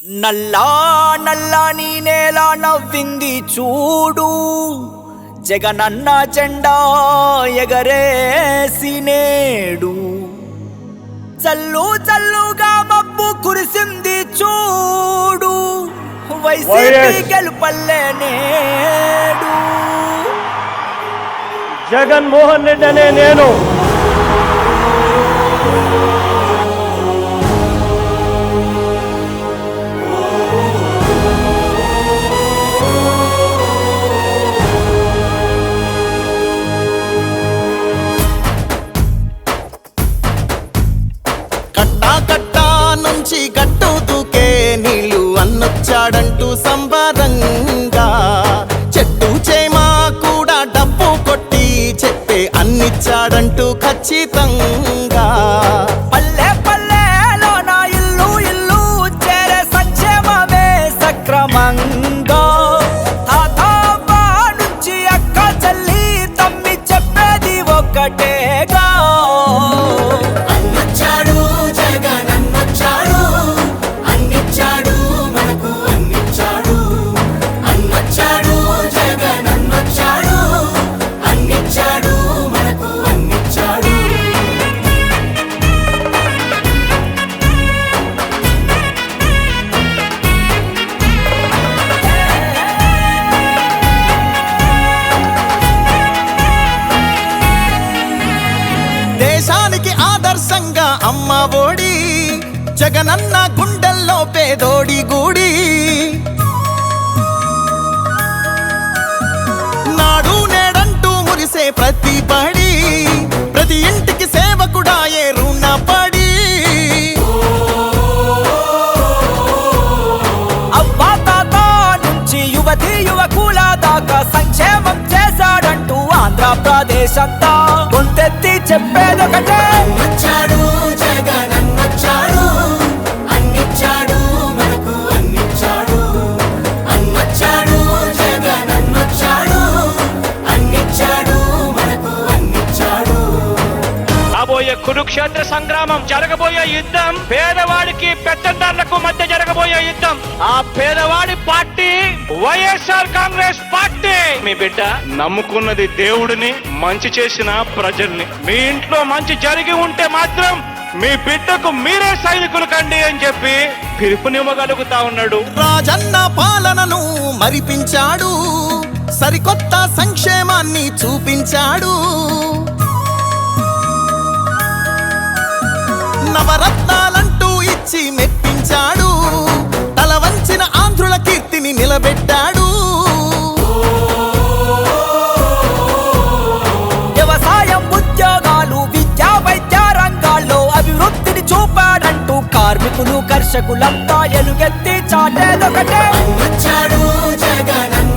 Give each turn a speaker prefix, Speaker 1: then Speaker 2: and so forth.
Speaker 1: నల్లా నల్లని నేల నవ్వింది చూడు, జగనన్న జెండా ఎగరేసి నేడు. చల్లు చల్లుగా మబ్బు కురిసింది చూడు, వైసీపీ గెలుపల్లే నేడు.
Speaker 2: జగన్మోహన్ రెడ్డి అనే నేను
Speaker 3: నుంచి గట్టు దూకే నీళ్ళు అన్నొచ్చాడంటూ సంబరంగా, చెట్టు చేమ కూడా డబ్బు కొట్టి చెప్పే అన్నిచ్చాడంటూ ఖచ్చితంగా.
Speaker 1: పల్లె పల్లెలో నా ఇల్లు ఇల్లు చేరే సంక్షేమమే సక్రమంగా. తాతవ్వ నుంచి అక్క చెల్లి తమ్మి చెప్పేది ఒక్కటేగా,
Speaker 3: దేశానికి ఆదర్శంగా అమ్మ ఒడి, జగనన్న గుండెల్లో పేదోడి గుడి. నాడు నేడంటూ మురిసే ప్రతి పడి, ప్రతి ఇంటికి సేవకుడాయే రుణపడి.
Speaker 1: అవ్వా తాత నుంచి యువతి యువకుల దాకా సంక్షేమం చేశాడంటూ ఆంధ్రప్రదేశ్ అంతా గొంతెత్తి చెప్పేదొకటే.
Speaker 3: వచ్చాడు జగనన్నొచ్చాడు, అన్నిచ్చాడు మనకు అన్నిచ్చాడు. అన్నొచ్చాడు జగనన్నొచ్చాడు, అన్నిచ్చాడు మనకు అన్నిచ్చాడు.
Speaker 2: రాబోయే కురుక్షేత్ర సంగ్రామం, జరగబోయే యుద్ధం పేదవాడికి పెత్తందారులకు మధ్య జరగబోయే యుద్ధం. ఆ పేదవాడి పార్టీ వైఎస్ఆర్ కాంగ్రెస్ పార్టీ. మీ బిడ్డ నమ్ముకున్నది దేవుడిని, మంచి చేసిన ప్రజల్ని. మీ ఇంట్లో మంచి జరిగి ఉంటే మాత్రం మీ బిడ్డకు మీరే సైనికులు కండి అని చెప్పి పిలుపునివ్వగలుగుతా ఉన్నాడు.
Speaker 3: రాజన్న పాలనను మరిపించాడు, సరికొత్త సంక్షేమాన్ని చూపించాడు. నవరత్నాలంటూ ఇచ్చి మెప్పించాడు, తల వంచిన ఆంధ్రుల కీర్తిని నిలబెట్టాడు.
Speaker 1: వ్యవసాయం, ఉద్యోగాలు, విద్యా వైద్య రంగాల్లో అభివృద్ధిని చూపాడంటూ కార్మికులు కర్షకులంతా ఎలుగెత్తి చాటేదొకటే.
Speaker 3: వచ్చాడు జగనన్న